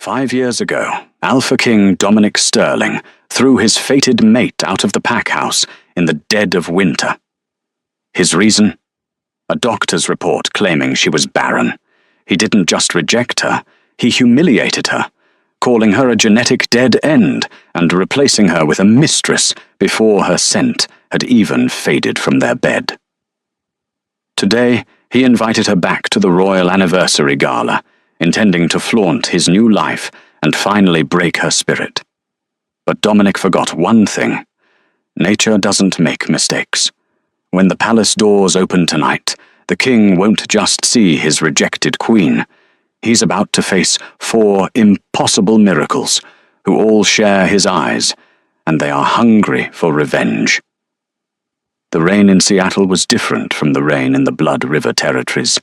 5 years ago, Alpha King Dominic Sterling threw his fated mate out of the pack house in the dead of winter. His reason? A doctor's report claiming she was barren. He didn't just reject her, he humiliated her, calling her a genetic dead end and replacing her with a mistress before her scent had even faded from their bed. Today, he invited her back to the Royal Anniversary Gala, intending to flaunt his new life and finally break her spirit. But Dominic forgot one thing. Nature doesn't make mistakes. When the palace doors open tonight, the king won't just see his rejected queen. He's about to face 4 impossible miracles, who all share his eyes, and they are hungry for revenge. The rain in Seattle was different from the rain in the Blood River territories.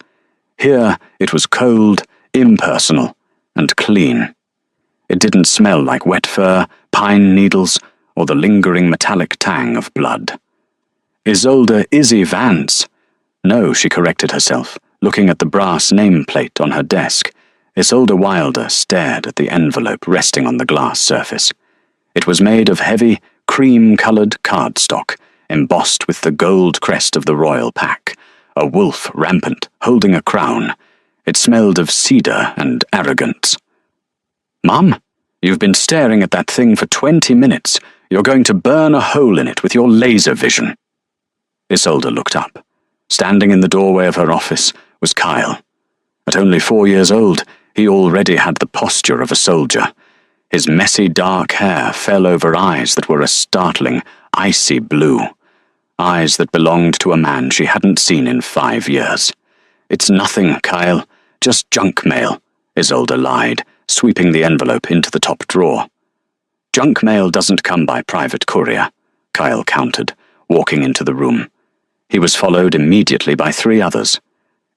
Here it was cold, impersonal, and clean. It didn't smell like wet fur, pine needles, or the lingering metallic tang of blood. Isolde Izzy Vance. No, she corrected herself, looking at the brass nameplate on her desk. Isolde Wilder stared at the envelope resting on the glass surface. It was made of heavy, cream-coloured cardstock, embossed with the gold crest of the royal pack, a wolf rampant, holding a crown. It smelled of cedar and arrogance. "Mum, you've been staring at that thing for 20 minutes. You're going to burn a hole in it with your laser vision." Isolde looked up. Standing in the doorway of her office was Kyle. At only 4 years old, he already had the posture of a soldier. His messy dark hair fell over eyes that were a startling, icy blue. Eyes that belonged to a man she hadn't seen in 5 years. "It's nothing, Kyle. Just junk mail," Isolde lied, sweeping the envelope into the top drawer. "Junk mail doesn't come by private courier," Kyle countered, walking into the room. He was followed immediately by 3 others.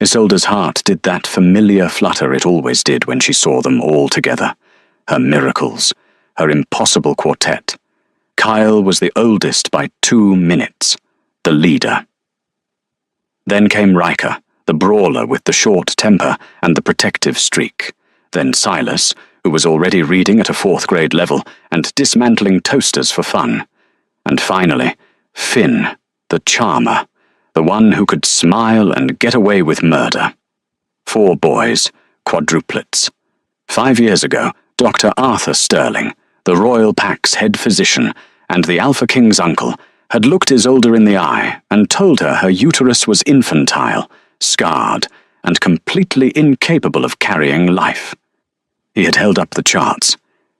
Isolde's heart did that familiar flutter it always did when she saw them all together. Her miracles, her impossible quartet. Kyle was the oldest by 2 minutes, the leader. Then came Riker, the brawler with the short temper and the protective streak. Then Silas, who was already reading at a 4th grade level and dismantling toasters for fun. And finally, Finn, the charmer, the one who could smile and get away with murder. 4 boys, quadruplets. 5 years ago, Dr. Arthur Sterling, the Royal Pack's head physician, and the Alpha King's uncle, had looked Isolde in the eye and told her uterus was infantile, scarred, and completely incapable of carrying life. He had held up the charts.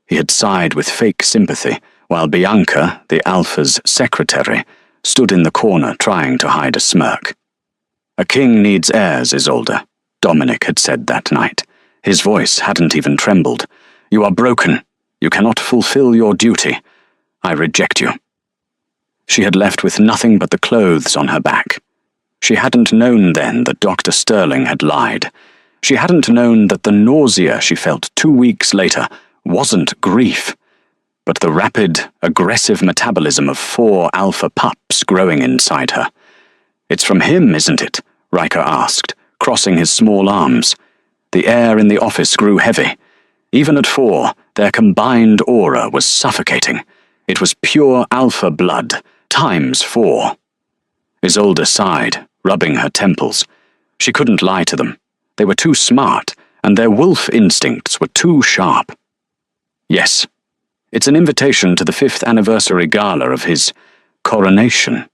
He had sighed with fake sympathy, while Bianca, the Alpha's secretary, stood in the corner trying to hide a smirk. "A king needs heirs, Isolde," Dominic had said that night. His voice hadn't even trembled. "You are broken. You cannot fulfill your duty. I reject you." She had left with nothing but the clothes on her back. She hadn't known then that Dr. Sterling had lied. She hadn't known that the nausea she felt 2 weeks later wasn't grief, but the rapid, aggressive metabolism of 4 alpha pups growing inside her. "It's from him, isn't it?" Riker asked, crossing his small arms. The air in the office grew heavy. Even at 4, their combined aura was suffocating. It was pure alpha blood, times 4. Isolde sighed, rubbing her temples. She couldn't lie to them. They were too smart, and their wolf instincts were too sharp. "Yes. It's an invitation to the 5th anniversary gala of his coronation.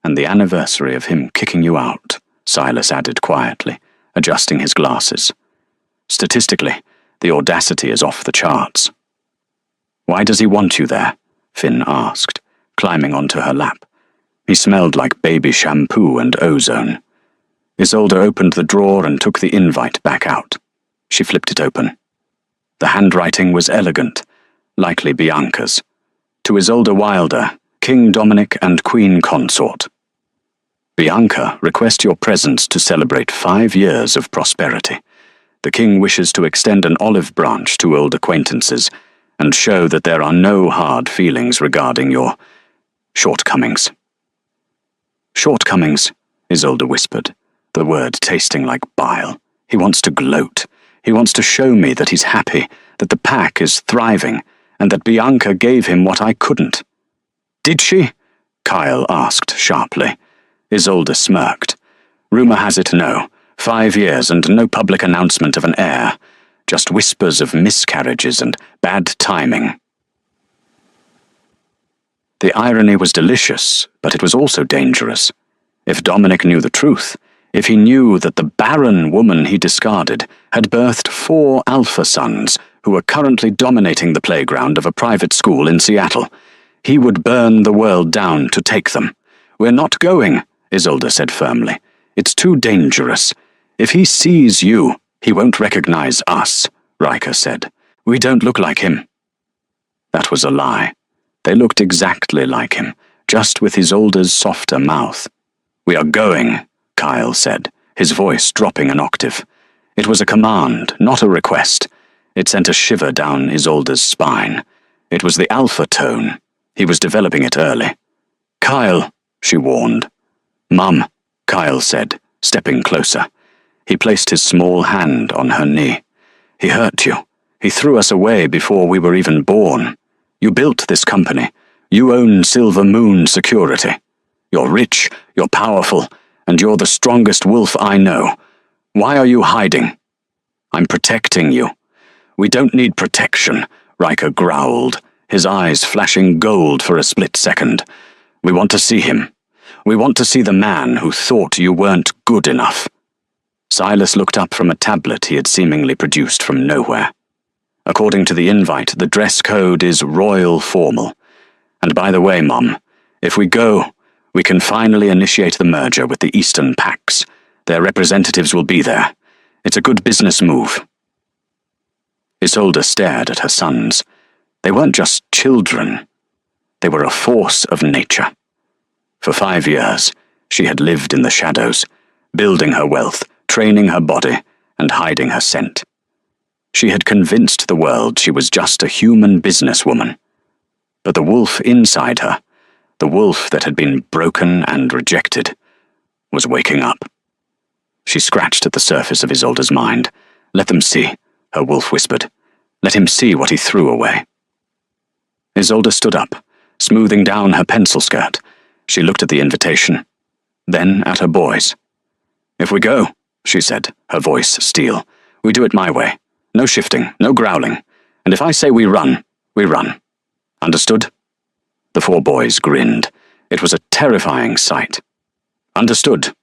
And the anniversary of him kicking you out," Silas added quietly, adjusting his glasses. "Statistically, the audacity is off the charts." "Why does he want you there?" Finn asked, climbing onto her lap. He smelled like baby shampoo and ozone. Isolde opened the drawer and took the invite back out. She flipped it open. The handwriting was elegant, likely Bianca's. To Isolde Wilder, King Dominic and Queen Consort. "Bianca, request your presence to celebrate 5 years of prosperity. The king wishes to extend an olive branch to old acquaintances and show that there are no hard feelings regarding your shortcomings." "Shortcomings," Isolde whispered, the word tasting like bile. "He wants to gloat. He wants to show me that he's happy, that the pack is thriving, and that Bianca gave him what I couldn't." "Did she?" Kyle asked sharply. Isolde smirked. "Rumor has it no. 5 years and no public announcement of an heir. Just whispers of miscarriages and bad timing." The irony was delicious, but it was also dangerous. If Dominic knew the truth, if he knew that the barren woman he discarded had birthed 4 alpha sons who were currently dominating the playground of a private school in Seattle, he would burn the world down to take them. "We're not going," Isolde said firmly. "It's too dangerous. If he sees you, he won't recognize us," Riker said. "We don't look like him." That was a lie. They looked exactly like him, just with Isolde's softer mouth. "We are going," Kyle said, his voice dropping an octave. It was a command, not a request. It sent a shiver down Isolde's spine. It was the alpha tone. He was developing it early. "Kyle," she warned. "Mum," Kyle said, stepping closer. He placed his small hand on her knee. "He hurt you. He threw us away before we were even born. You built this company. You own Silver Moon Security. You're rich, you're powerful, and you're the strongest wolf I know. Why are you hiding?" "I'm protecting you." "We don't need protection," Riker growled, his eyes flashing gold for a split second. "We want to see him. We want to see the man who thought you weren't good enough." Silas looked up from a tablet he had seemingly produced from nowhere. "According to the invite, the dress code is royal formal. And by the way, Mom, if we go, we can finally initiate the merger with the Eastern Pacts. Their representatives will be there. It's a good business move." Isolde stared at her sons. They weren't just children. They were a force of nature. For 5 years, she had lived in the shadows, building her wealth, training her body, and hiding her scent. She had convinced the world she was just a human businesswoman. But the wolf inside her, the wolf that had been broken and rejected, was waking up. She scratched at the surface of Isolde's mind. "Let them see," her wolf whispered. "Let him see what he threw away." Isolde stood up, smoothing down her pencil skirt. She looked at the invitation, then at her boys. "If we go," she said, her voice steel, "we do it my way. No shifting, no growling. And if I say we run, we run. Understood?" The 4 boys grinned. It was a terrifying sight. "Understood,"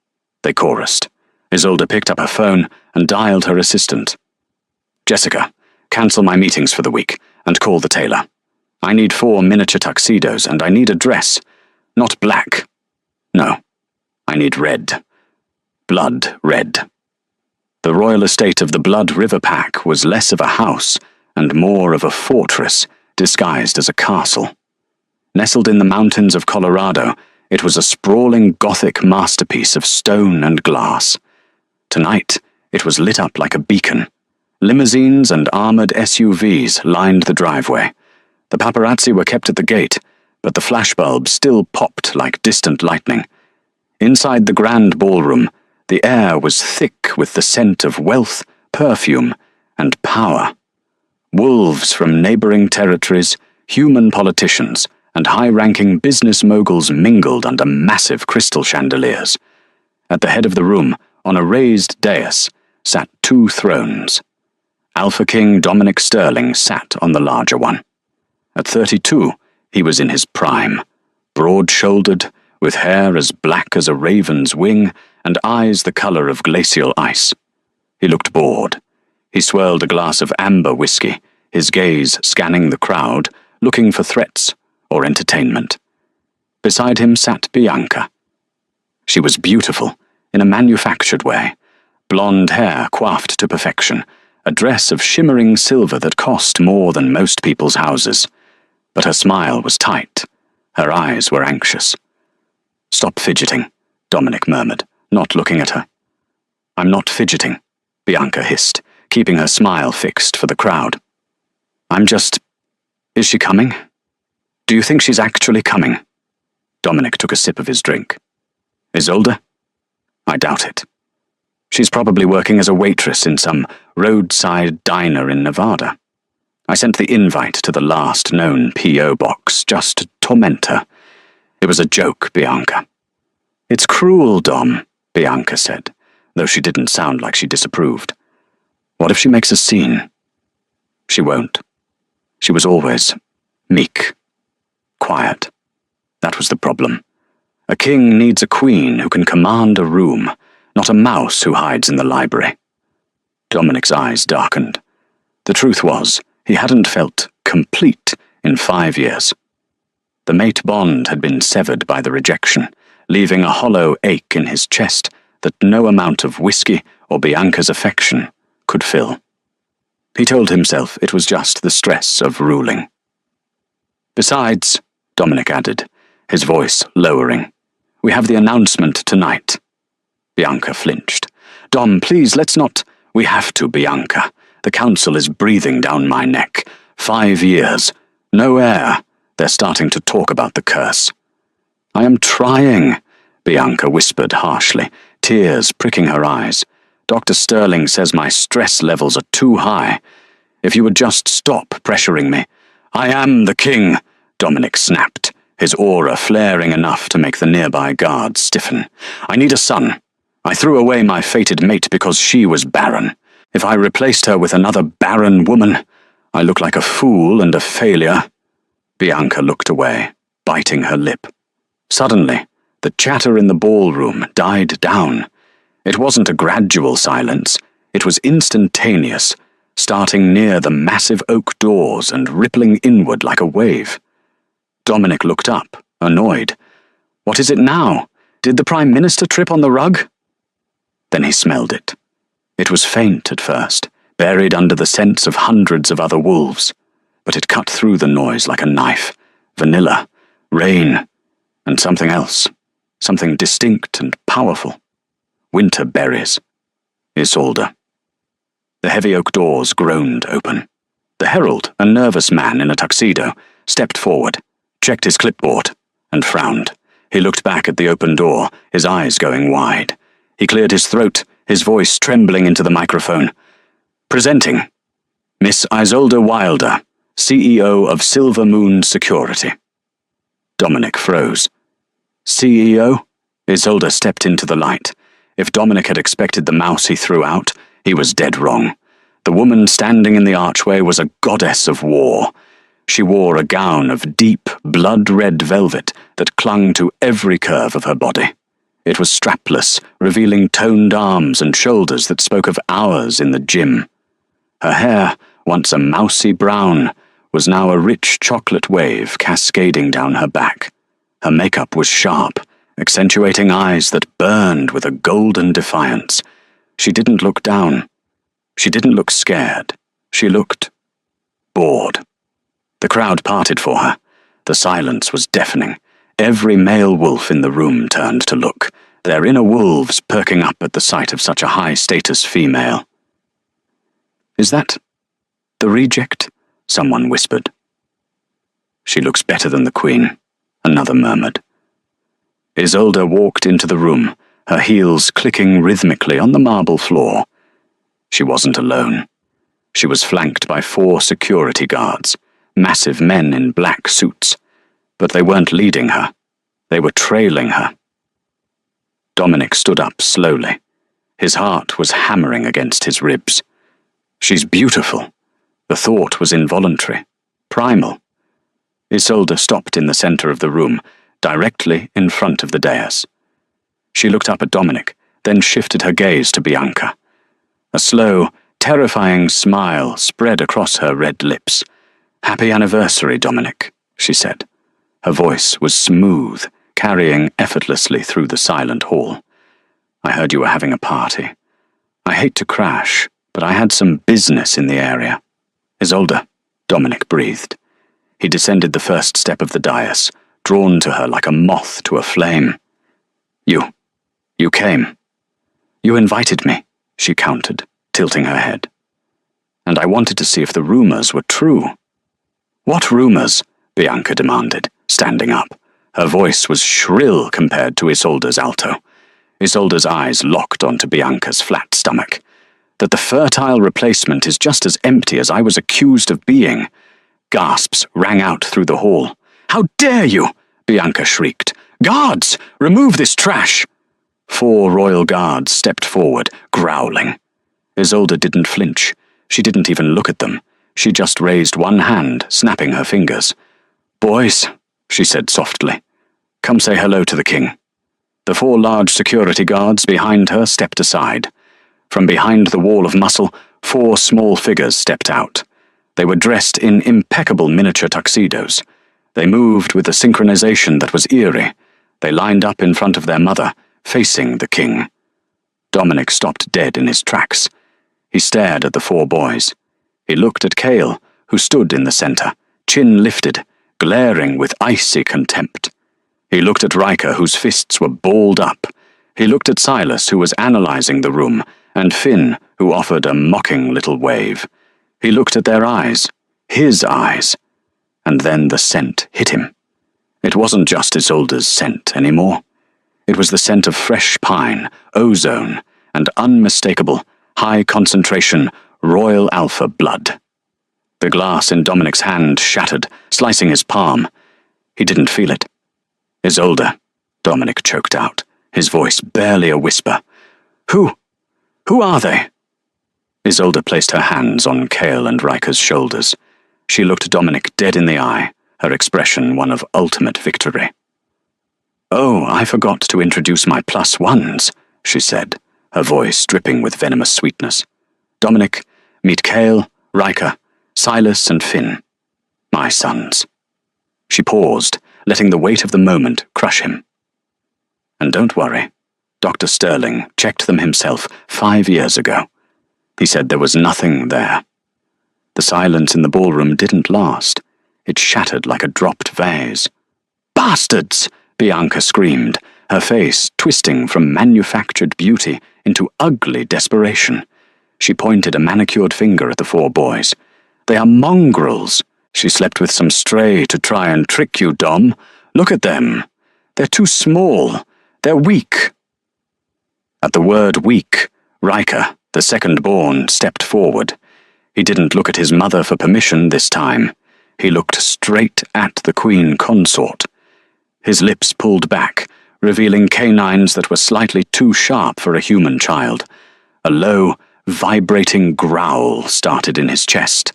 they chorused. Isolde picked up her phone and dialed her assistant. "Jessica, cancel my meetings for the week and call the tailor. I need 4 miniature tuxedos and I need a dress. Not black. No, I need red. Blood red." The royal estate of the Blood River Pack was less of a house and more of a fortress disguised as a castle. Nestled in the mountains of Colorado, it was a sprawling Gothic masterpiece of stone and glass. Tonight, it was lit up like a beacon. Limousines and armored SUVs lined the driveway. The paparazzi were kept at the gate, but the flashbulbs still popped like distant lightning. Inside the grand ballroom, the air was thick with the scent of wealth, perfume, and power. Wolves from neighboring territories, human politicians, and high-ranking business moguls mingled under massive crystal chandeliers. At the head of the room, on a raised dais, sat 2 thrones. Alpha King Dominic Sterling sat on the larger one. At 32, he was in his prime, broad-shouldered, with hair as black as a raven's wing and eyes the color of glacial ice. He looked bored. He swirled a glass of amber whiskey, his gaze scanning the crowd, looking for threats or entertainment. Beside him sat Bianca. She was beautiful, in a manufactured way, blonde hair coiffed to perfection, a dress of shimmering silver that cost more than most people's houses. But her smile was tight. Her eyes were anxious. "Stop fidgeting," Dominic murmured, not looking at her. "I'm not fidgeting," Bianca hissed, keeping her smile fixed for the crowd. "I'm just... Is she coming? Do you think she's actually coming?" Dominic took a sip of his drink. "Isolde? I doubt it." She's probably working as a waitress in some roadside diner in Nevada. I sent the invite to the last known P.O. box just to torment her. It was a joke, Bianca. It's cruel, Dom, Bianca said, though she didn't sound like she disapproved. What if she makes a scene? She won't. She was always meek, quiet. That was the problem. A king needs a queen who can command a room, not a mouse who hides in the library. Dominic's eyes darkened. The truth was, he hadn't felt complete in 5 years. The mate bond had been severed by the rejection, leaving a hollow ache in his chest that no amount of whiskey or Bianca's affection could fill. He told himself it was just the stress of ruling. Besides, Dominic added, his voice lowering, we have the announcement tonight. Bianca flinched. Dom, please, let's not. We have to, Bianca. The council is breathing down my neck. 5 years. No air. They're starting to talk about the curse. I am trying, Bianca whispered harshly, tears pricking her eyes. Dr. Sterling says my stress levels are too high. If you would just stop pressuring me. I am the king, Dominic snapped, his aura flaring enough to make the nearby guards stiffen. I need a son. I threw away my fated mate because she was barren. If I replaced her with another barren woman, I look like a fool and a failure. Bianca looked away, biting her lip. Suddenly, the chatter in the ballroom died down. It wasn't a gradual silence. It was instantaneous, starting near the massive oak doors and rippling inward like a wave. Dominic looked up, annoyed. What is it now? Did the Prime Minister trip on the rug? Then he smelled it. It was faint at first, buried under the scents of hundreds of other wolves, but it cut through the noise like a knife. Vanilla, rain, and something else, something distinct and powerful. Winter berries. Isolde. The heavy oak doors groaned open. The herald, a nervous man in a tuxedo, stepped forward, checked his clipboard, and frowned. He looked back at the open door, his eyes going wide. He cleared his throat, his voice trembling into the microphone. Presenting, Miss Isolde Wilder, CEO of Silver Moon Security. Dominic froze. CEO? Isolde stepped into the light. If Dominic had expected the mouse he threw out, he was dead wrong. The woman standing in the archway was a goddess of war. She wore a gown of deep, blood-red velvet that clung to every curve of her body. It was strapless, revealing toned arms and shoulders that spoke of hours in the gym. Her hair, once a mousy brown, was now a rich chocolate wave cascading down her back. Her makeup was sharp, accentuating eyes that burned with a golden defiance. She didn't look down. She didn't look scared. She looked bored. The crowd parted for her. The silence was deafening. Every male wolf in the room turned to look, their inner wolves perking up at the sight of such a high-status female. Is that the reject? Someone whispered. She looks better than the queen, another murmured. Isolde walked into the room, her heels clicking rhythmically on the marble floor. She wasn't alone. She was flanked by 4 security guards, massive men in black suits, but they weren't leading her. They were trailing her. Dominic stood up slowly. His heart was hammering against his ribs. She's beautiful. The thought was involuntary, primal. Isolde stopped in the center of the room, directly in front of the dais. She looked up at Dominic, then shifted her gaze to Bianca. A slow, terrifying smile spread across her red lips. "Happy anniversary, Dominic," she said. Her voice was smooth, carrying effortlessly through the silent hall. "I heard you were having a party. I hate to crash, but I had some business in the area." "Isolde," Dominic breathed. He descended the first step of the dais, drawn to her like a moth to a flame. You came. You invited me," she countered, tilting her head. "And I wanted to see if the rumors were true." "What rumors?" Bianca demanded, standing up. Her voice was shrill compared to Isolde's alto. Isolde's eyes locked onto Bianca's flat stomach. That the fertile replacement is just as empty as I was accused of being. Gasps rang out through the hall. "How dare you!" Bianca shrieked. "Guards! Remove this trash!" 4 royal guards stepped forward, growling. Isolde didn't flinch. She didn't even look at them. She just raised one hand, snapping her fingers. "Boys," she said softly, "come say hello to the king." The 4 large security guards behind her stepped aside. From behind the wall of muscle, 4 small figures stepped out. They were dressed in impeccable miniature tuxedos. They moved with a synchronization that was eerie. They lined up in front of their mother, facing the king. Dominic stopped dead in his tracks. He stared at the 4 boys. He looked at Cale, who stood in the center, chin lifted, glaring with icy contempt. He looked at Riker, whose fists were balled up. He looked at Silas, who was analyzing the room, and Finn, who offered a mocking little wave. He looked at their eyes, his eyes, and then the scent hit him. It wasn't just Isolde's scent anymore. It was the scent of fresh pine, ozone, and unmistakable, high-concentration, Royal Alpha blood. The glass in Dominic's hand shattered, slicing his palm. He didn't feel it. "Isolde," Dominic choked out, his voice barely a whisper. Who are they?" Isolde placed her hands on Cale and Riker's shoulders. She looked Dominic dead in the eye, her expression one of ultimate victory. "Oh, I forgot to introduce my +1s," she said, her voice dripping with venomous sweetness. "Dominic, meet Cale, Riker, Silas, and Finn. My sons." She paused, letting the weight of the moment crush him. "And don't worry, Dr. Sterling checked them himself 5 years ago. He said there was nothing there." The silence in the ballroom didn't last. It shattered like a dropped vase. "Bastards!" Bianca screamed, her face twisting from manufactured beauty into ugly desperation. She pointed a manicured finger at the 4 boys. "They are mongrels. She slept with some stray to try and trick you, Dom. Look at them. They're too small. They're weak." At the word weak, Riker, the second-born, stepped forward. He didn't look at his mother for permission this time. He looked straight at the queen consort. His lips pulled back, revealing canines that were slightly too sharp for a human child. A low, vibrating growl started in his chest.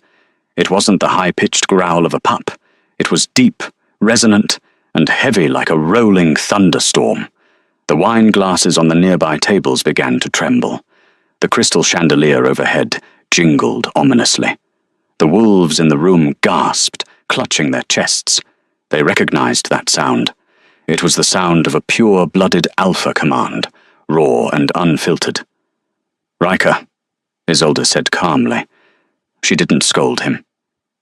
It wasn't the high-pitched growl of a pup. It was deep, resonant, and heavy like a rolling thunderstorm. The wine glasses on the nearby tables began to tremble. The crystal chandelier overhead jingled ominously. The wolves in the room gasped, clutching their chests. They recognized that sound. It was the sound of a pure-blooded Alpha command, raw and unfiltered. "Riker," Isolde said calmly. She didn't scold him.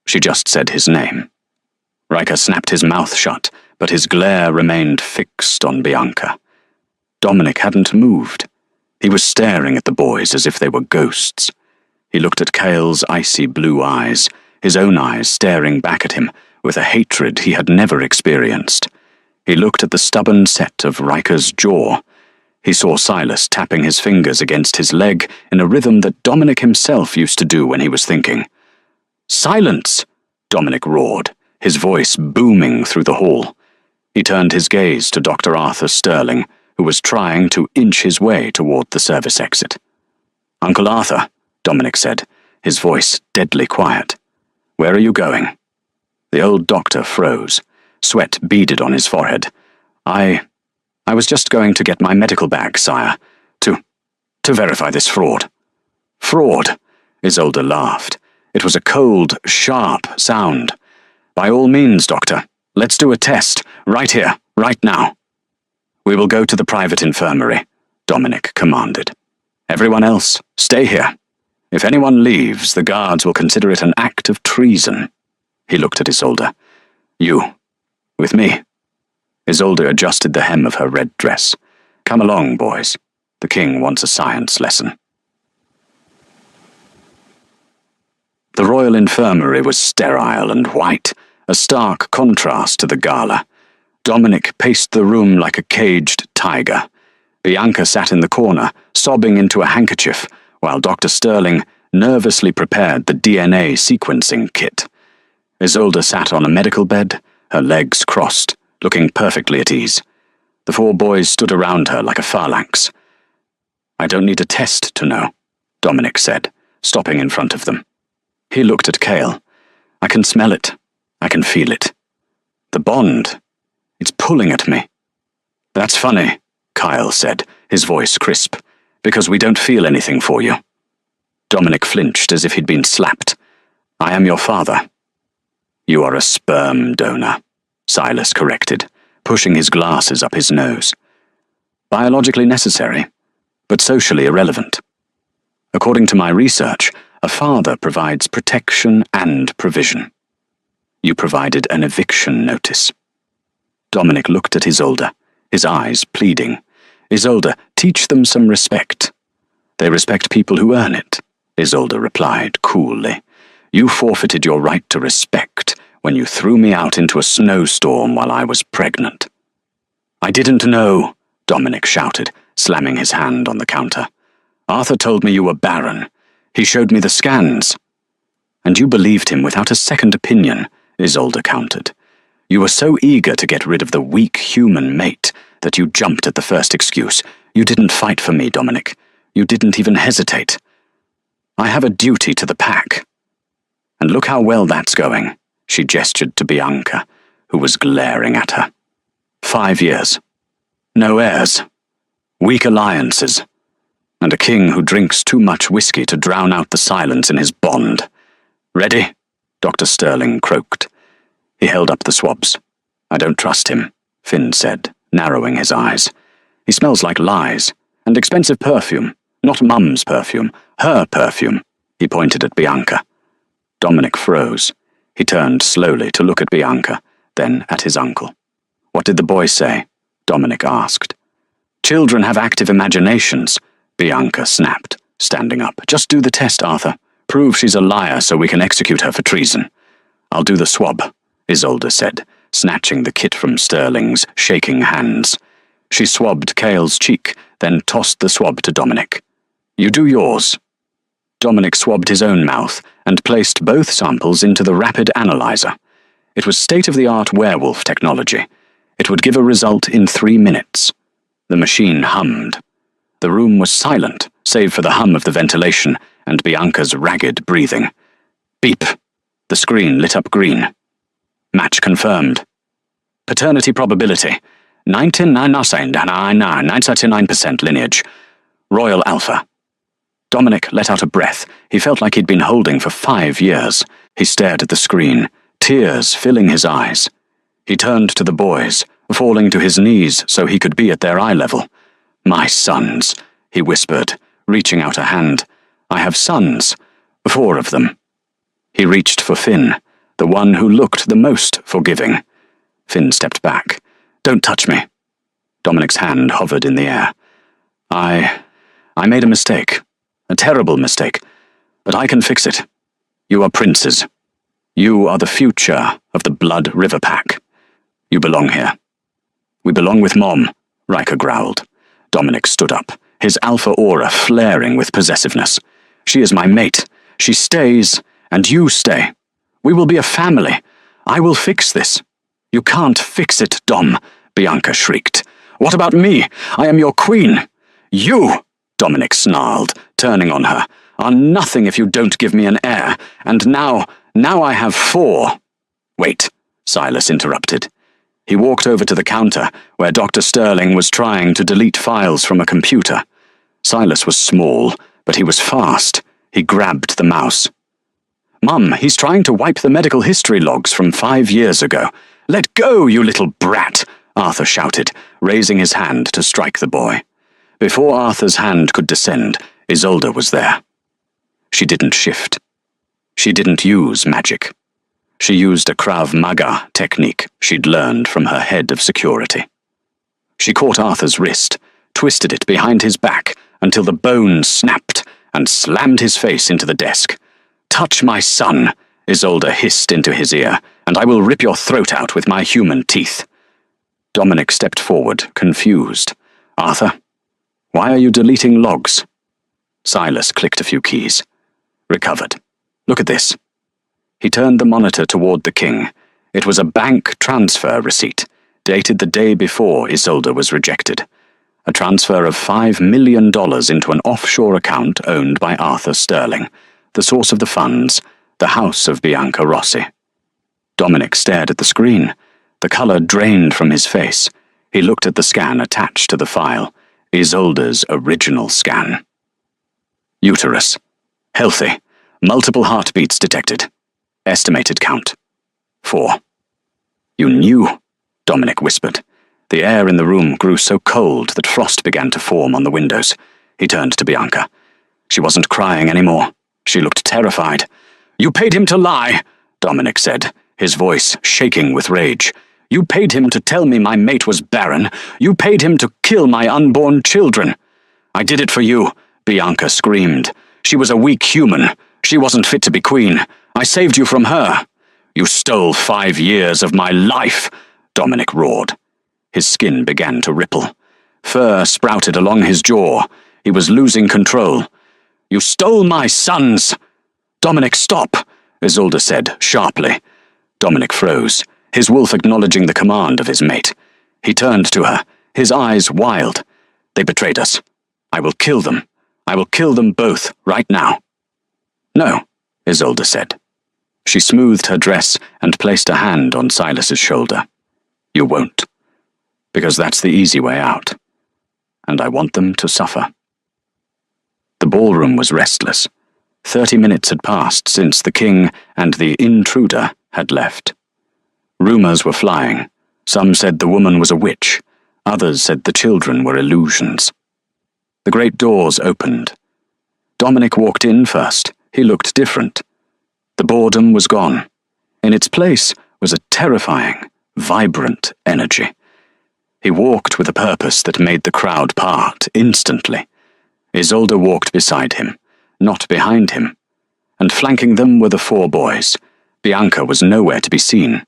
She just said his name. Riker snapped his mouth shut, but his glare remained fixed on Bianca. Dominic hadn't moved. He was staring at the boys as if they were ghosts. He looked at Cale's icy blue eyes, his own eyes staring back at him with a hatred he had never experienced. He looked at the stubborn set of Riker's jaw. He saw Silas tapping his fingers against his leg in a rhythm that Dominic himself used to do when he was thinking. "Silence!" Dominic roared, his voice booming through the hall. He turned his gaze to Dr. Arthur Sterling, who was trying to inch his way toward the service exit. "Uncle Arthur," Dominic said, his voice deadly quiet. "Where are you going?" The old doctor froze. Sweat beaded on his forehead. I was just going to get my medical bag, sire, to verify this fraud." "Fraud?" Isolde laughed. It was a cold, sharp sound. "By all means, doctor. Let's do a test, right here, right now." "We will go to the private infirmary," Dominic commanded. "Everyone else, stay here. If anyone leaves, the guards will consider it an act of treason." He looked at Isolde. "You, with me." Isolde adjusted the hem of her red dress. "Come along, boys. The king wants a science lesson." The royal infirmary was sterile and white, a stark contrast to the gala. Dominic paced the room like a caged tiger. Bianca sat in the corner, sobbing into a handkerchief, while Dr. Sterling nervously prepared the DNA sequencing kit. Isolde sat on a medical bed, her legs crossed, looking perfectly at ease. The 4 boys stood around her like a phalanx. "I don't need a test to know," Dominic said, stopping in front of them. He looked at Cale. "I can smell it. I can feel it. The bond. It's pulling at me." "That's funny," Kyle said, his voice crisp, "because we don't feel anything for you." Dominic flinched as if he'd been slapped. "I am your father." "You are a sperm donor," Silas corrected, pushing his glasses up his nose. "Biologically necessary, but socially irrelevant. According to my research, a father provides protection and provision. You provided an eviction notice." Dominic looked at Isolde, his eyes pleading. "Isolde, teach them some respect." "They respect people who earn it," Isolde replied coolly. "You forfeited your right to respect when you threw me out into a snowstorm while I was pregnant." "I didn't know," Dominic shouted, slamming his hand on the counter. "Arthur told me you were barren. He showed me the scans." "And you believed him without a second opinion," Isolde countered. "You were so eager to get rid of the weak human mate that you jumped at the first excuse. You didn't fight for me, Dominic. You didn't even hesitate. I have a duty to the pack. And look how well that's going," she gestured to Bianca, who was glaring at her. 5 years. No heirs. Weak alliances. And a king who drinks too much whiskey to drown out the silence in his bond. "Ready?" Dr. Sterling croaked. He held up the swabs. "I don't trust him," Finn said, narrowing his eyes. "He smells like lies, and expensive perfume. Not Mum's perfume, her perfume." He pointed at Bianca. Dominic froze. He turned slowly to look at Bianca, then at his uncle. "What did the boy say?" Dominic asked. "Children have active imaginations," Bianca snapped, standing up. "Just do the test, Arthur. Prove she's a liar so we can execute her for treason." "I'll do the swab," Isolde said, snatching the kit from Sterling's shaking hands. She swabbed Cale's cheek, then tossed the swab to Dominic. "You do yours." Dominic swabbed his own mouth and placed both samples into the rapid analyzer. It was state-of-the-art werewolf technology. It would give a result in 3 minutes. The machine hummed. The room was silent, save for the hum of the ventilation and Bianca's ragged breathing. Beep. The screen lit up green. Match confirmed. Paternity probability. 99% lineage. Royal Alpha. Dominic let out a breath. He felt like he'd been holding for 5 years. He stared at the screen, tears filling his eyes. He turned to the boys, falling to his knees so he could be at their eye level. "My sons," he whispered, reaching out a hand. "I have sons. 4 of them." He reached for Finn, the one who looked the most forgiving. Finn stepped back. "Don't touch me." Dominic's hand hovered in the air. I made a mistake. A terrible mistake. But I can fix it. You are princes. You are the future of the Blood River Pack. You belong here." "We belong with Mom," Riker growled. Dominic stood up, his alpha aura flaring with possessiveness. "She is my mate. She stays, and you stay. We will be a family. I will fix this." "You can't fix it, Dom," Bianca shrieked. "What about me? I am your queen." "You," Dominic snarled, turning on her, "are nothing if you don't give me an heir, and now I have 4. "Wait," Silas interrupted. He walked over to the counter, where Dr. Sterling was trying to delete files from a computer. Silas was small, but he was fast. He grabbed the mouse. "Mum, he's trying to wipe the medical history logs from 5 years ago. Let go, you little brat," Arthur shouted, raising his hand to strike the boy. Before Arthur's hand could descend, Isolde was there. She didn't shift. She didn't use magic. She used a Krav Maga technique she'd learned from her head of security. She caught Arthur's wrist, twisted it behind his back until the bone snapped, and slammed his face into the desk. "Touch my son," Isolde hissed into his ear, "and I will rip your throat out with my human teeth." Dominic stepped forward, confused. "Arthur, Why are you deleting logs? Silas clicked a few keys. Recovered. Look at this. He turned the monitor toward the king. It was a bank transfer receipt, dated the day before Isolde was rejected. A transfer of $5 million into an offshore account owned by Arthur Sterling, the source of the funds, the house of Bianca Rossi. Dominic stared at the screen. The color drained from his face. He looked at the scan attached to the file, Isolde's original scan. Uterus. Healthy. Multiple heartbeats detected. Estimated count. 4. You knew, Dominic whispered. The air in the room grew so cold that frost began to form on the windows. He turned to Bianca. She wasn't crying anymore. She looked terrified. You paid him to lie, Dominic said, his voice shaking with rage. You paid him to tell me my mate was barren. You paid him to kill my unborn children. I did it for you, Bianca screamed. She was a weak human. She wasn't fit to be queen. I saved you from her. You stole 5 years of my life, Dominic roared. His skin began to ripple. Fur sprouted along his jaw. He was losing control. You stole my sons! Dominic, stop, Isolde said sharply. Dominic froze, his wolf acknowledging the command of his mate. He turned to her, his eyes wild. They betrayed us. I will kill them. I will kill them both, right now. No, Isolde said. She smoothed her dress and placed a hand on Silas's shoulder. You won't. Because that's the easy way out. And I want them to suffer. The ballroom was restless. 30 minutes had passed since the king and the intruder had left. Rumors were flying. Some said the woman was a witch. Others said the children were illusions. The great doors opened. Dominic walked in first. He looked different. The boredom was gone. In its place was a terrifying, vibrant energy. He walked with a purpose that made the crowd part instantly. Isolde walked beside him, not behind him, and flanking them were the 4 boys. Bianca was nowhere to be seen.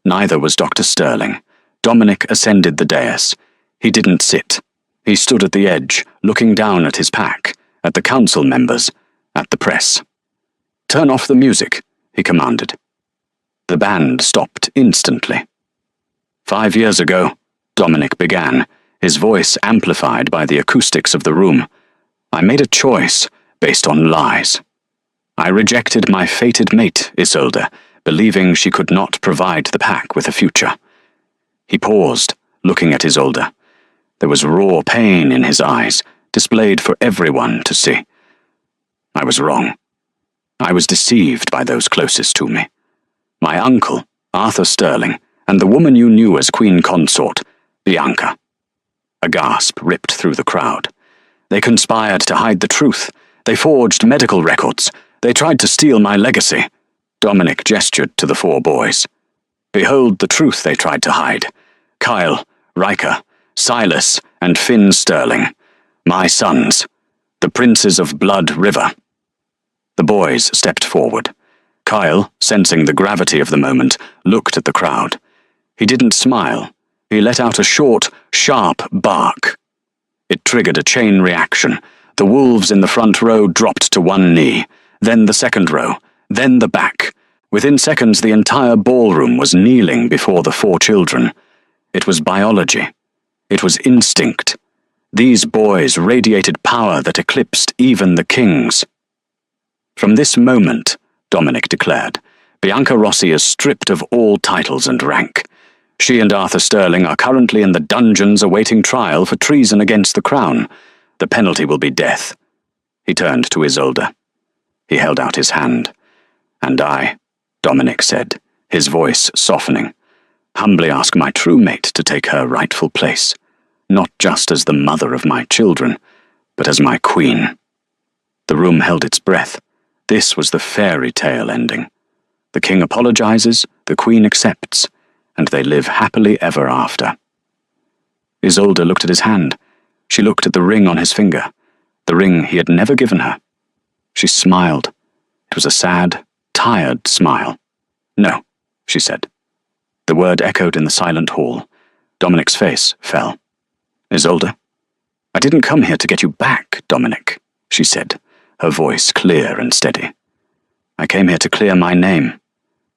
Neither was Dr. Sterling. Dominic ascended the dais. He didn't sit. He stood at the edge, looking down at his pack, at the council members, at the press. Turn off the music, he commanded. The band stopped instantly. 5 years ago, Dominic began, his voice amplified by the acoustics of the room. I made a choice based on lies. I rejected my fated mate, Isolde, believing she could not provide the pack with a future. He paused, looking at Isolde. There was raw pain in his eyes, displayed for everyone to see. I was wrong. I was deceived by those closest to me. My uncle, Arthur Sterling, and the woman you knew as queen consort, Bianca. A gasp ripped through the crowd. They conspired to hide the truth. They forged medical records. They tried to steal my legacy. Dominic gestured to the 4 boys. Behold the truth they tried to hide. Kyle, Riker, Silas, and Finn Sterling. My sons. The princes of Blood River. The boys stepped forward. Kyle, sensing the gravity of the moment, looked at the crowd. He didn't smile. He let out a short, sharp bark. It triggered a chain reaction. The wolves in the front row dropped to one knee, then the second row, then the back. Within seconds, the entire ballroom was kneeling before the 4 children. It was biology. It was instinct. These boys radiated power that eclipsed even the kings. From this moment, Dominic declared, Bianca Rossi is stripped of all titles and rank. She and Arthur Sterling are currently in the dungeons awaiting trial for treason against the crown. The penalty will be death. He turned to Isolde. He held out his hand. And I, Dominic said, his voice softening, humbly ask my true mate to take her rightful place, not just as the mother of my children, but as my queen. The room held its breath. This was the fairy tale ending. The king apologizes, the queen accepts, and they live happily ever after. Isolde looked at his hand. She looked at the ring on his finger, the ring he had never given her. She smiled. It was a sad, tired smile. No, she said. The word echoed in the silent hall. Dominic's face fell. Isolde? I didn't come here to get you back, Dominic, she said, her voice clear and steady. I came here to clear my name.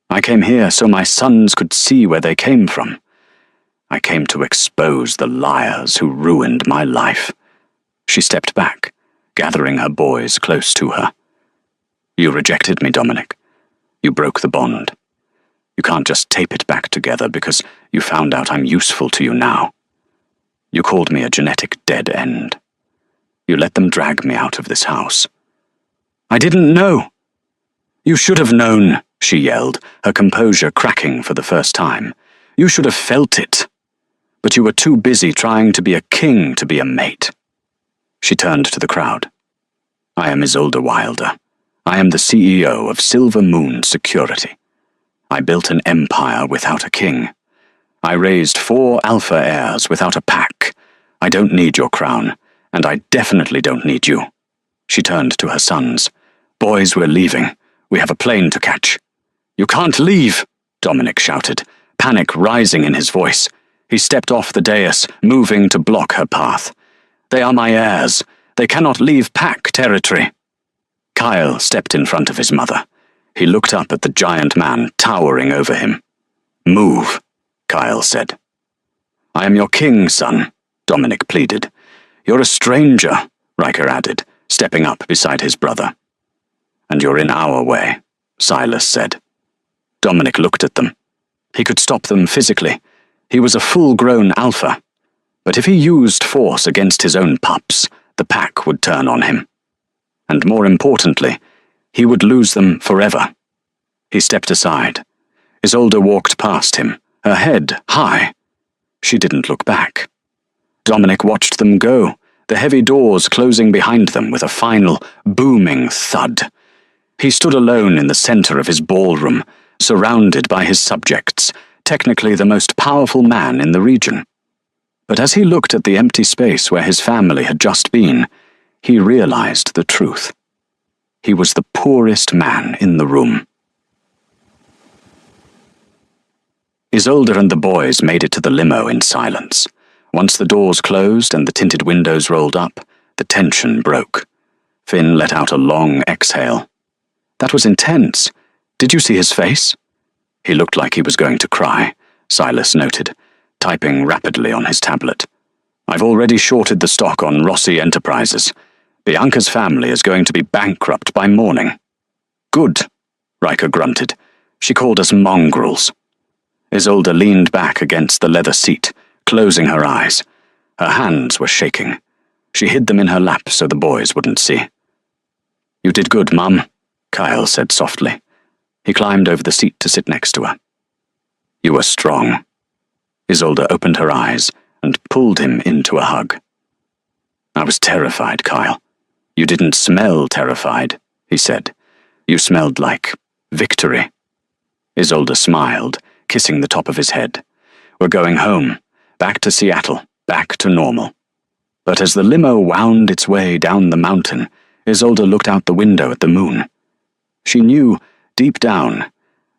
I came here so my sons could see where they came from. I came to expose the liars who ruined my life. She stepped back, gathering her boys close to her. You rejected me, Dominic. You broke the bond. You can't just tape it back together because you found out I'm useful to you now. You called me a genetic dead end. You let them drag me out of this house. I didn't know. You should have known, she yelled, her composure cracking for the first time. You should have felt it. But you were too busy trying to be a king to be a mate. She turned to the crowd. I am Isolde Wilder. I am the CEO of Silver Moon Security. I built an empire without a king. I raised 4 alpha heirs without a pack. I don't need your crown, and I definitely don't need you. She turned to her sons. Boys, we're leaving. We have a plane to catch. You can't leave, Dominic shouted, panic rising in his voice. He stepped off the dais, moving to block her path. They are my heirs. They cannot leave pack territory. Kyle stepped in front of his mother. He looked up at the giant man towering over him. Move, Kyle said. I am your king, son, Dominic pleaded. You're a stranger, Riker added, stepping up beside his brother. And you're in our way, Silas said. Dominic looked at them. He could stop them physically. He was a full-grown alpha. But if he used force against his own pups, the pack would turn on him. And more importantly, he would lose them forever. He stepped aside. Isolde walked past him, her head high. She didn't look back. Dominic watched them go, the heavy doors closing behind them with a final, booming thud. He stood alone in the center of his ballroom, surrounded by his subjects, technically the most powerful man in the region. But as he looked at the empty space where his family had just been, he realized the truth. He was the poorest man in the room. Isolde and the boys made it to the limo in silence. Once the doors closed and the tinted windows rolled up, the tension broke. Finn let out a long exhale. That was intense. Did you see his face? He looked like he was going to cry, Silas noted, typing rapidly on his tablet. I've already shorted the stock on Rossi Enterprises. Bianca's family is going to be bankrupt by morning. Good, Riker grunted. She called us mongrels. Isolde leaned back against the leather seat, closing her eyes. Her hands were shaking. She hid them in her lap so the boys wouldn't see. You did good, Mum, Kyle said softly. He climbed over the seat to sit next to her. You were strong. Isolde opened her eyes and pulled him into a hug. I was terrified, Kyle. You didn't smell terrified, he said. You smelled like victory. Isolde smiled, kissing the top of his head. We're going home, back to Seattle, back to normal. But as the limo wound its way down the mountain, Isolde looked out the window at the moon. She knew, deep down,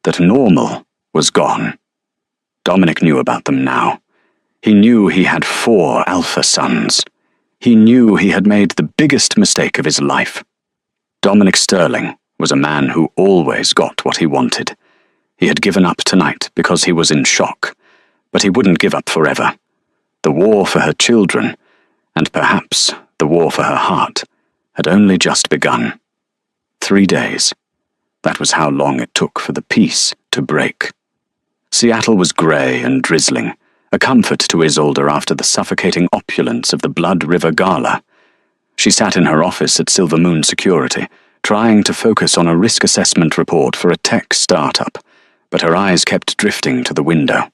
that normal was gone. Dominic knew about them now. He knew he had 4 alpha sons. He knew he had made the biggest mistake of his life. Dominic Sterling was a man who always got what he wanted. He had given up tonight because he was in shock, but he wouldn't give up forever. The war for her children, and perhaps the war for her heart, had only just begun. 3 days. That was how long it took for the peace to break. Seattle was grey and drizzling, a comfort to Isolde after the suffocating opulence of the Blood River Gala. She sat in her office at Silver Moon Security, trying to focus on a risk assessment report for a tech startup, but her eyes kept drifting to the window.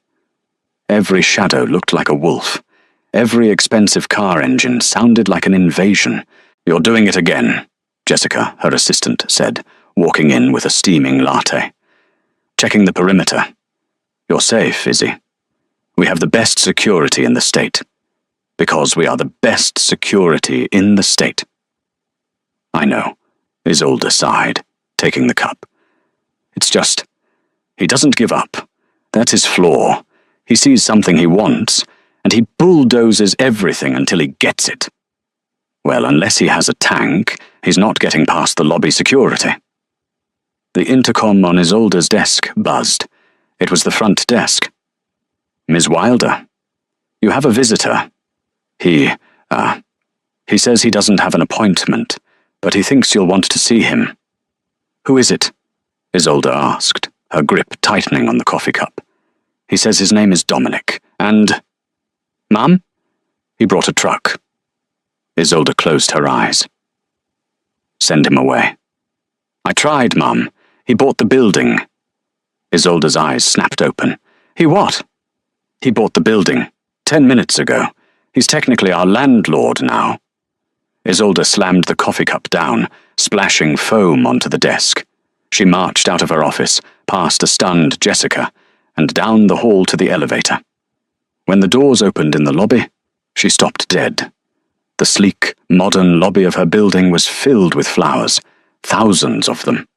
Every shadow looked like a wolf. Every expensive car engine sounded like an invasion. You're doing it again, Jessica, her assistant, said, walking in with a steaming latte. Checking the perimeter. You're safe, Izzy. We have the best security in the state. Because we are the best security in the state. I know, Isolde sighed, taking the cup. It's just, he doesn't give up. That's his flaw. He sees something he wants, and he bulldozes everything until he gets it. Well, unless he has a tank, he's not getting past the lobby security. The intercom on Isolde's desk buzzed. It was the front desk. Ms. Wilder, you have a visitor. He says he doesn't have an appointment, but he thinks you'll want to see him. Who is it? Isolde asked, her grip tightening on the coffee cup. He says his name is Dominic, and... Mum? He brought a truck. Isolde closed her eyes. Send him away. I tried, Mum. He bought the building. Isolde's eyes snapped open. He what? He bought the building. 10 minutes ago. He's technically our landlord now. Isolde slammed the coffee cup down, splashing foam onto the desk. She marched out of her office, past a stunned Jessica, and down the hall to the elevator. When the doors opened in the lobby, she stopped dead. The sleek, modern lobby of her building was filled with flowers, thousands of them.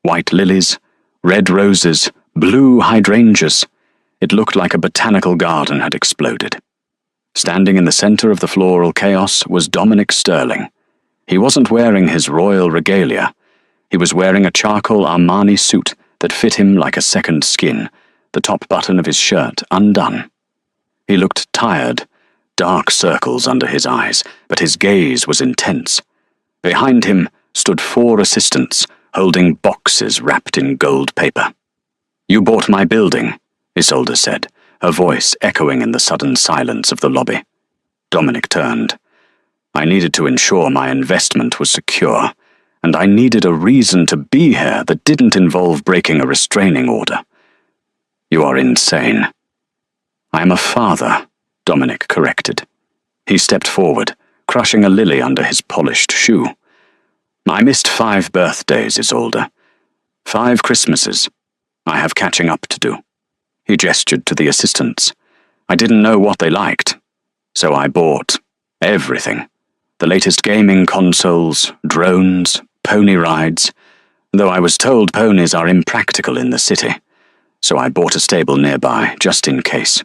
White lilies, red roses, blue hydrangeas. It looked like a botanical garden had exploded. Standing in the center of the floral chaos was Dominic Sterling. He wasn't wearing his royal regalia. He was wearing a charcoal Armani suit that fit him like a second skin, the top button of his shirt undone. He looked tired, dark circles under his eyes, but his gaze was intense. Behind him stood 4 assistants, holding boxes wrapped in gold paper. You bought my building, Isolde said, her voice echoing in the sudden silence of the lobby. Dominic turned. I needed to ensure my investment was secure, and I needed a reason to be here that didn't involve breaking a restraining order. You are insane. I am a father, Dominic corrected. He stepped forward, crushing a lily under his polished shoe. I missed 5 birthdays, Isolde. 5 Christmases. I have catching up to do. He gestured to the assistants. I didn't know what they liked, so I bought everything. The latest gaming consoles, drones, pony rides, though I was told ponies are impractical in the city, so I bought a stable nearby, just in case.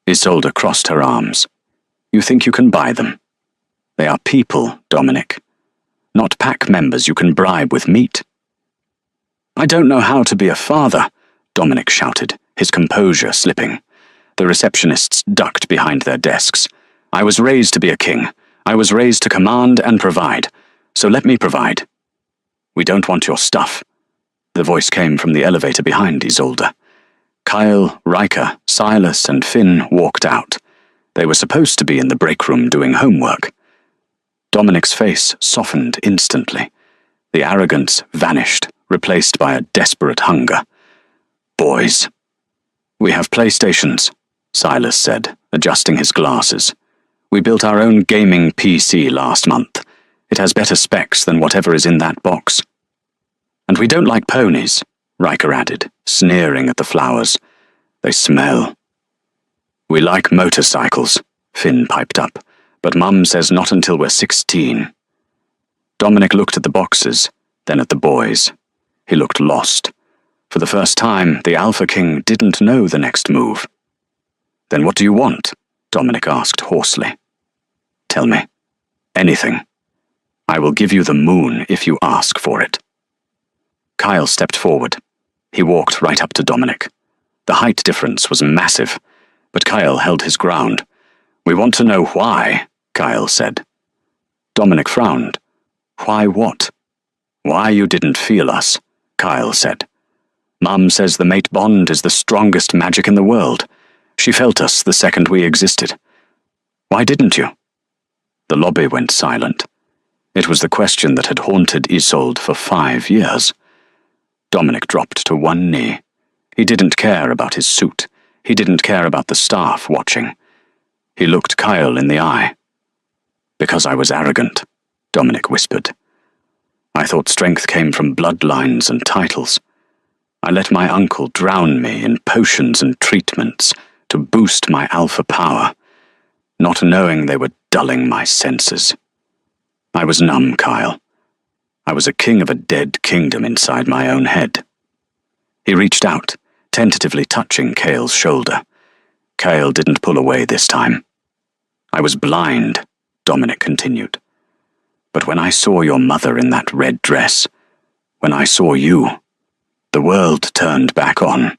Isolde crossed her arms. You think you can buy them? They are people, Dominic. Not pack members you can bribe with meat. I don't know how to be a father, Dominic shouted, his composure slipping. The receptionists ducked behind their desks. I was raised to be a king. I was raised to command and provide. So let me provide. We don't want your stuff. The voice came from the elevator behind Isolde. Kyle, Riker, Silas, and Finn walked out. They were supposed to be in the break room doing homework. Dominic's face softened instantly. The arrogance vanished, replaced by a desperate hunger. Boys. We have PlayStations, Silas said, adjusting his glasses. We built our own gaming PC last month. It has better specs than whatever is in that box. And we don't like ponies, Riker added, sneering at the flowers. They smell. We like motorcycles, Finn piped up, but Mum says not until we're 16. Dominic looked at the boxes, then at the boys. He looked lost. For the first time, the Alpha King didn't know the next move. Then what do you want? Dominic asked hoarsely. Tell me. Anything. I will give you the moon if you ask for it. Kyle stepped forward. He walked right up to Dominic. The height difference was massive, but Kyle held his ground. We want to know why, Kyle said. Dominic frowned. Why what? Why you didn't feel us, Kyle said. Mum says the mate bond is the strongest magic in the world. She felt us the second we existed. Why didn't you? The lobby went silent. It was the question that had haunted Isolde for 5 years. Dominic dropped to one knee. He didn't care about his suit. He didn't care about the staff watching. He looked Kyle in the eye. Because I was arrogant, Dominic whispered. I thought strength came from bloodlines and titles. I let my uncle drown me in potions and treatments to boost my alpha power, not knowing they were dulling my senses. I was numb, Kyle. I was a king of a dead kingdom inside my own head. He reached out, tentatively touching Cale's shoulder. Cale didn't pull away this time. I was blind, Dominic continued. But when I saw your mother in that red dress, when I saw you, the world turned back on.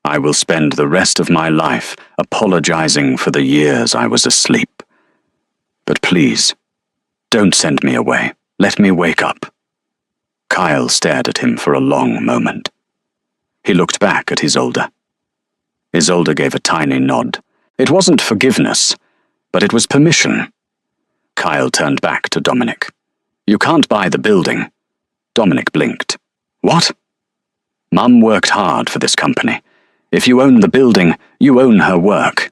I will spend the rest of my life apologizing for the years I was asleep. But please, don't send me away. Let me wake up." Kyle stared at him for a long moment. He looked back at Isolde. Isolde gave a tiny nod. It wasn't forgiveness, but it was permission. Kyle turned back to Dominic. "You can't buy the building." Dominic blinked. "What?" "Mum worked hard for this company. If you own the building, you own her work.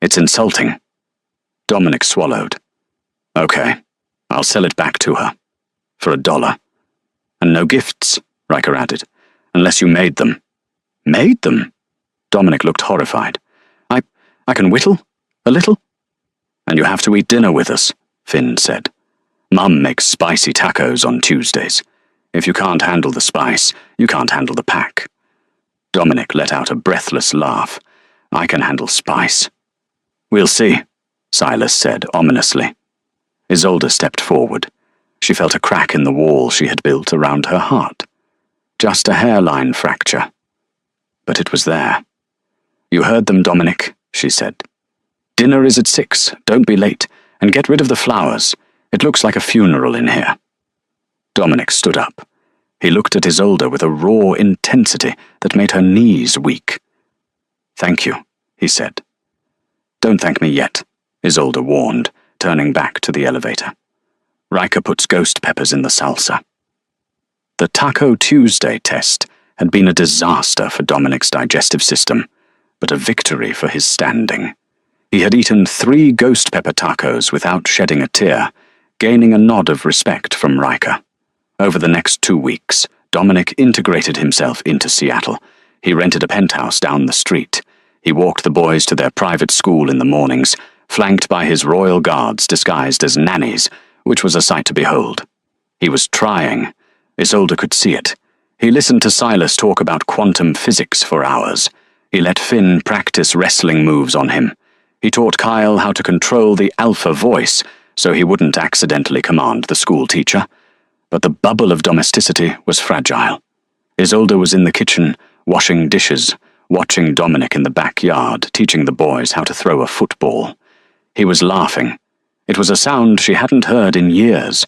It's insulting." Dominic swallowed. "Okay, I'll sell it back to her. For $1. And no gifts," Riker added, "unless you made them." "Made them?" Dominic looked horrified. I can whittle? A little?" "And you have to eat dinner with us," Finn said. "Mum makes spicy tacos on Tuesdays. If you can't handle the spice, you can't handle the pack." Dominic let out a breathless laugh. "I can handle spice." "We'll see," Silas said ominously. Isolde stepped forward. She felt a crack in the wall she had built around her heart. Just a hairline fracture. But it was there. "You heard them, Dominic," she said. "Dinner is at 6. Don't be late. And get rid of the flowers. It looks like a funeral in here." Dominic stood up. He looked at Isolde with a raw intensity that made her knees weak. "Thank you," he said. "Don't thank me yet," Isolde warned, turning back to the elevator. "Riker puts ghost peppers in the salsa." The Taco Tuesday test had been a disaster for Dominic's digestive system, but a victory for his standing. He had eaten 3 ghost pepper tacos without shedding a tear, gaining a nod of respect from Riker. Over the next 2 weeks, Dominic integrated himself into Seattle. He rented a penthouse down the street. He walked the boys to their private school in the mornings, flanked by his royal guards disguised as nannies, which was a sight to behold. He was trying. Isolde could see it. He listened to Silas talk about quantum physics for hours. He let Finn practice wrestling moves on him. He taught Kyle how to control the alpha voice so he wouldn't accidentally command the school teacher. But the bubble of domesticity was fragile. Isolde was in the kitchen, washing dishes, watching Dominic in the backyard, teaching the boys how to throw a football. He was laughing. It was a sound she hadn't heard in years.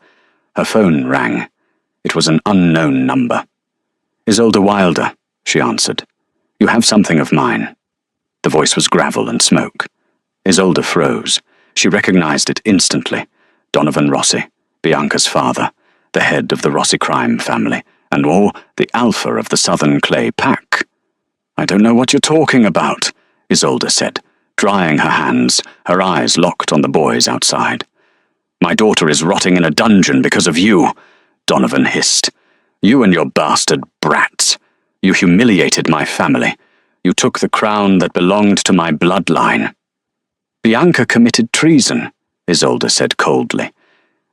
Her phone rang. It was an unknown number. "Isolde Wilder," she answered. "You have something of mine." The voice was gravel and smoke. Isolde froze. She recognized it instantly. Donovan Rossi, Bianca's father, the head of the Rossi crime family, and the alpha of the Southern Clay Pack. "I don't know what you're talking about," Isolde said, drying her hands, her eyes locked on the boys outside. "My daughter is rotting in a dungeon because of you," Donovan hissed. "You and your bastard brats. You humiliated my family. You took the crown that belonged to my bloodline." "Bianca committed treason," Isolde said coldly.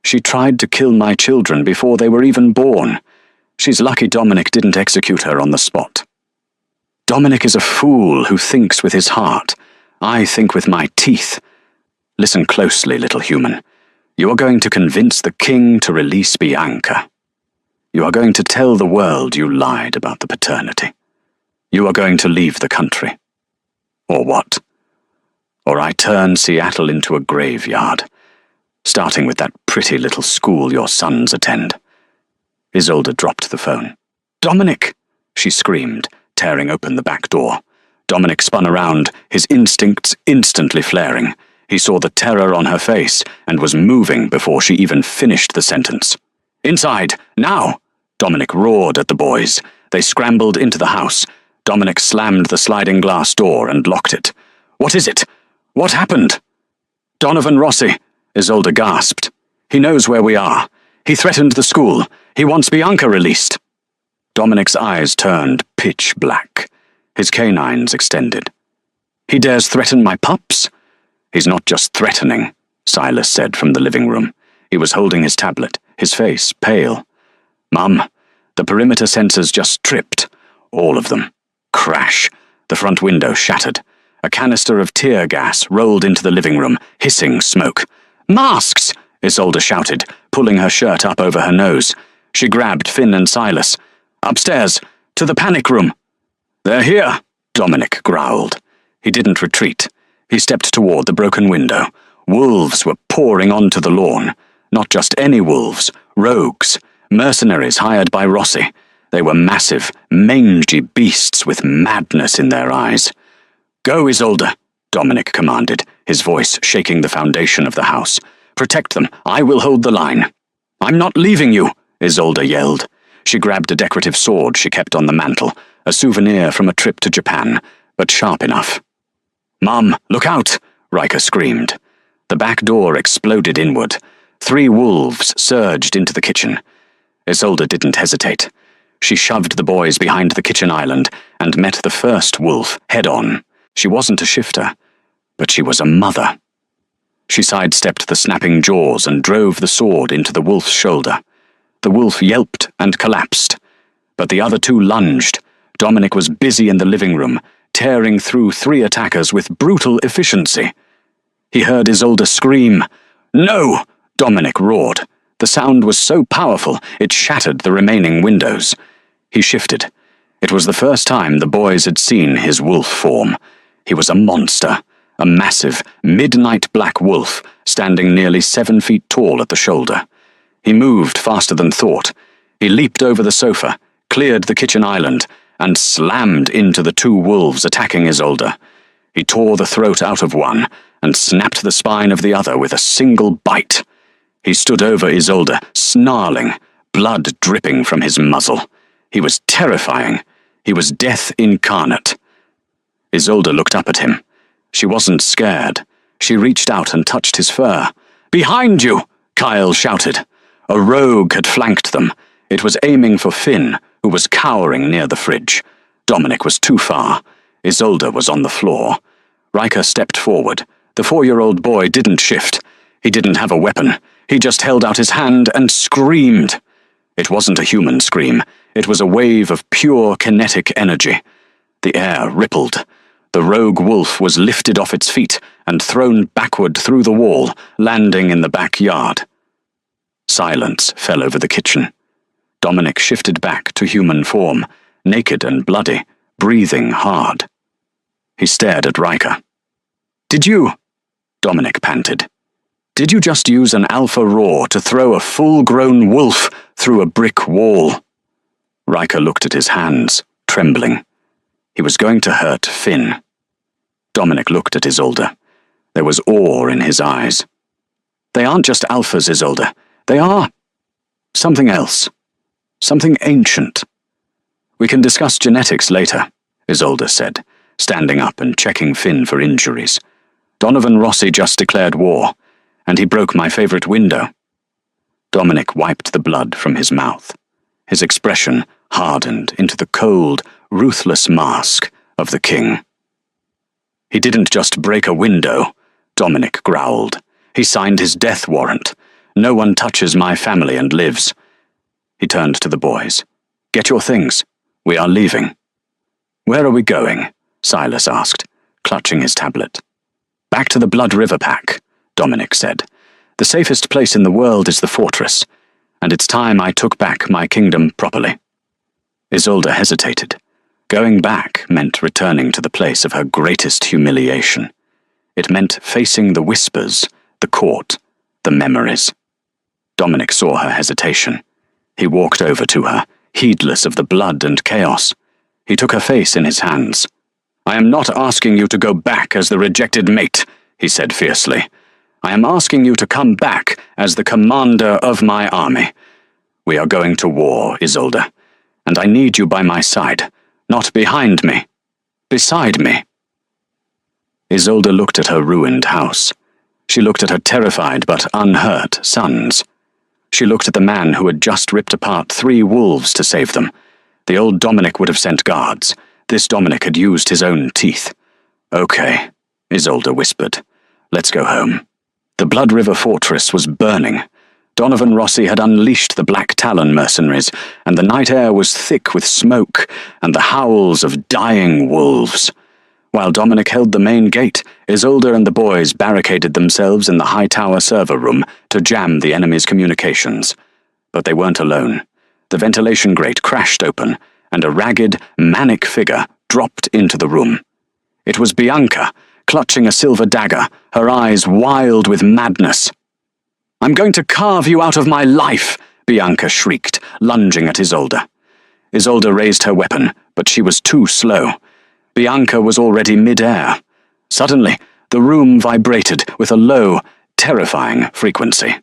"She tried to kill my children before they were even born. She's lucky Dominic didn't execute her on the spot." "Dominic is a fool who thinks with his heart. I think with my teeth. Listen closely, little human. You are going to convince the king to release Bianca. You are going to tell the world you lied about the paternity. You are going to leave the country. Or what? Or I turn Seattle into a graveyard, starting with that pretty little school your sons attend." Isolde dropped the phone. "Dominic!" she screamed, tearing open the back door. Dominic spun around, his instincts instantly flaring. He saw the terror on her face and was moving before she even finished the sentence. "Inside, now!" Dominic roared at the boys. They scrambled into the house. Dominic slammed the sliding glass door and locked it. "What is it? What happened?" "Donovan Rossi," Isolde gasped. "He knows where we are. He threatened the school. He wants Bianca released." Dominic's eyes turned pitch black. His canines extended. "He dares threaten my pups?" "He's not just threatening," Silas said from the living room. He was holding his tablet, his face pale. "Mum, the perimeter sensors just tripped. All of them. Crash. The front window shattered. A canister of tear gas rolled into the living room, hissing smoke. 'Masks!' Isolde shouted, pulling her shirt up over her nose. She grabbed Finn and Silas. "Upstairs! To the panic room!" "They're here!" Dominic growled. He didn't retreat. He stepped toward the broken window. Wolves were pouring onto the lawn. Not just any wolves, rogues, mercenaries hired by Rossi. They were massive, mangy beasts with madness in their eyes. "Go, Isolde," Dominic commanded, his voice shaking the foundation of the house. "Protect them. I will hold the line." "I'm not leaving you," Isolde yelled. She grabbed a decorative sword she kept on the mantel, a souvenir from a trip to Japan, but sharp enough. "Mum, look out!" Riker screamed. The back door exploded inward. 3 wolves surged into the kitchen. Isolde didn't hesitate. She shoved the boys behind the kitchen island and met the first wolf head-on. She wasn't a shifter, but she was a mother. She sidestepped the snapping jaws and drove the sword into the wolf's shoulder. The wolf yelped and collapsed, but the other 2 lunged. Dominic was busy in the living room, tearing through 3 attackers with brutal efficiency. He heard Isolde scream. "No!" Dominic roared. The sound was so powerful it shattered the remaining windows. He shifted. It was the first time the boys had seen his wolf form. He was a monster, a massive, midnight black wolf, standing nearly 7 feet tall at the shoulder. He moved faster than thought. He leaped over the sofa, cleared the kitchen island, and slammed into the 2 wolves attacking Isolde. He tore the throat out of one and snapped the spine of the other with a single bite. He stood over Isolde, snarling, blood dripping from his muzzle. He was terrifying. He was death incarnate. Isolde looked up at him. She wasn't scared. She reached out and touched his fur. "Behind you!" Kyle shouted. A rogue had flanked them. It was aiming for Finn, who was cowering near the fridge. Dominic was too far. Isolde was on the floor. Riker stepped forward. The 4-year-old boy didn't shift. He didn't have a weapon. He just held out his hand and screamed. It wasn't a human scream. It was a wave of pure kinetic energy. The air rippled. The rogue wolf was lifted off its feet and thrown backward through the wall, landing in the backyard. Silence fell over the kitchen. Dominic shifted back to human form, naked and bloody, breathing hard. He stared at Riker. "Did you?" Dominic panted. "Did you just use an alpha roar to throw a full-grown wolf through a brick wall?" Riker looked at his hands, trembling. He was going to hurt Finn. Dominic looked at Isolde. There was awe in his eyes. "They aren't just alphas, Isolde. They are something else. Something ancient." "We can discuss genetics later," Isolde said, standing up and checking Finn for injuries. "Donovan Rossi just declared war, and he broke my favorite window." Dominic wiped the blood from his mouth. His expression hardened into the cold, ruthless mask of the king. "He didn't just break a window," Dominic growled. "He signed his death warrant. No one touches my family and lives." He turned to the boys. "Get your things. We are leaving." "Where are we going?" Silas asked, clutching his tablet. "Back to the Blood River Pack," Dominic said. "The safest place in the world is the fortress, and it's time I took back my kingdom properly." Isolde hesitated. Going back meant returning to the place of her greatest humiliation. It meant facing the whispers, the court, the memories. Dominic saw her hesitation. He walked over to her, heedless of the blood and chaos. He took her face in his hands. "I am not asking you to go back as the rejected mate," he said fiercely. "I am asking you to come back as the commander of my army. We are going to war, Isolde, and I need you by my side, not behind me, beside me." Isolde looked at her ruined house. She looked at her terrified but unhurt sons. She looked at the man who had just ripped apart 3 wolves to save them. The old Dominic would have sent guards. This Dominic had used his own teeth. "Okay," Isolde whispered. "Let's go home." The Blood River Fortress was burning. Donovan Rossi had unleashed the Black Talon mercenaries, and the night air was thick with smoke and the howls of dying wolves. While Dominic held the main gate, Isolde and the boys barricaded themselves in the high tower server room to jam the enemy's communications. But they weren't alone. The ventilation grate crashed open, and a ragged, manic figure dropped into the room. It was Bianca, clutching a silver dagger, her eyes wild with madness. "I'm going to carve you out of my life!" Bianca shrieked, lunging at Isolde. Isolde raised her weapon, but she was too slow. Bianca was already mid-air. Suddenly, the room vibrated with a low, terrifying frequency.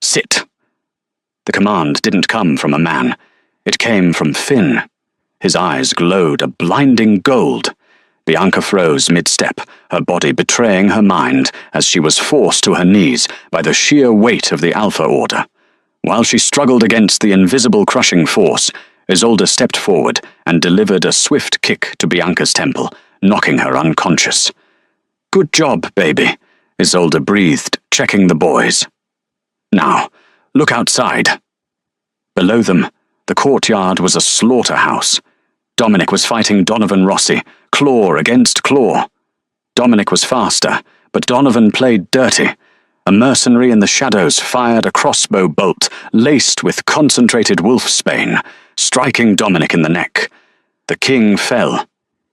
"Sit!" The command didn't come from a man. It came from Finn. His eyes glowed a blinding gold. Bianca froze mid-step, her body betraying her mind as she was forced to her knees by the sheer weight of the Alpha Order. While she struggled against the invisible crushing force, Isolde stepped forward and delivered a swift kick to Bianca's temple, knocking her unconscious. "Good job, baby," Isolde breathed, checking the boys. "Now, look outside." Below them, the courtyard was a slaughterhouse. Dominic was fighting Donovan Rossi, claw against claw. Dominic was faster, but Donovan played dirty. A mercenary in the shadows fired a crossbow bolt laced with concentrated wolfsbane, striking Dominic in the neck. The king fell.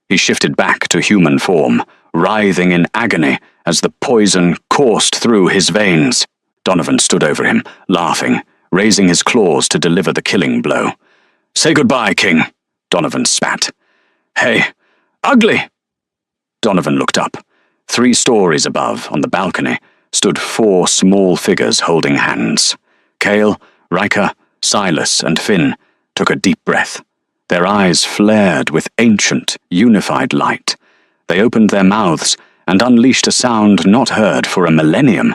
He shifted back to human form, writhing in agony as the poison coursed through his veins. Donovan stood over him, laughing, raising his claws to deliver the killing blow. "Say goodbye, King," Donovan spat. "Hey, ugly!" Donovan looked up. 3 stories above, on the balcony, stood 4 small figures holding hands. Kale, Riker, Silas, and Finn took a deep breath. Their eyes flared with ancient, unified light. They opened their mouths and unleashed a sound not heard for a millennium,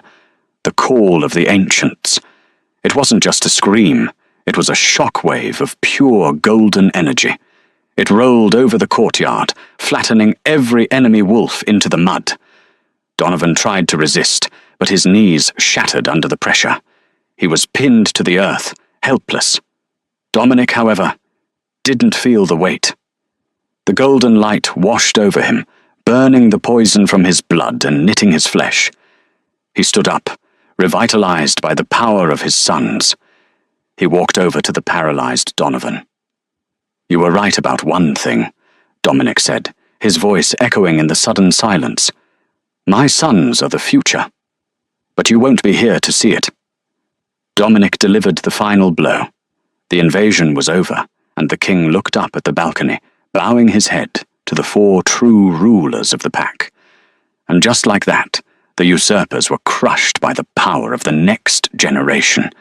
the call of the ancients. It wasn't just a scream, it was a shockwave of pure golden energy. It rolled over the courtyard, flattening every enemy wolf into the mud. Donovan tried to resist, but his knees shattered under the pressure. He was pinned to the earth, helpless. Dominic, however, didn't feel the weight. The golden light washed over him, burning the poison from his blood and knitting his flesh. He stood up, revitalized by the power of his sons. He walked over to the paralyzed Donovan. "You were right about one thing," Dominic said, his voice echoing in the sudden silence. "My sons are the future. But you won't be here to see it." Dominic delivered the final blow. The invasion was over, and the king looked up at the balcony, bowing his head to the 4 true rulers of the pack. And just like that, the usurpers were crushed by the power of the next generation.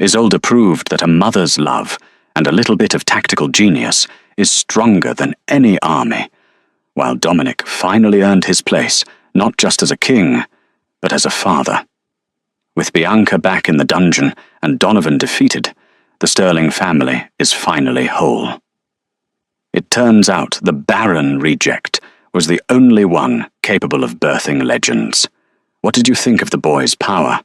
Isolde proved that a mother's love and a little bit of tactical genius is stronger than any army, while Dominic finally earned his place, not just as a king, but as a father. With Bianca back in the dungeon and Donovan defeated, the Sterling family is finally whole. It turns out the Baron reject was the only one capable of birthing legends. What did you think of the boys' power?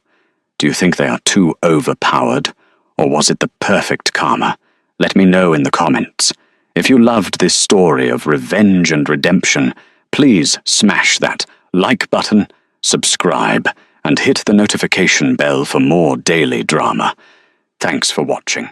Do you think they are too overpowered, or was it the perfect karma? Let me know in the comments. If you loved this story of revenge and redemption, please smash that like button, subscribe, and hit the notification bell for more daily drama. Thanks for watching.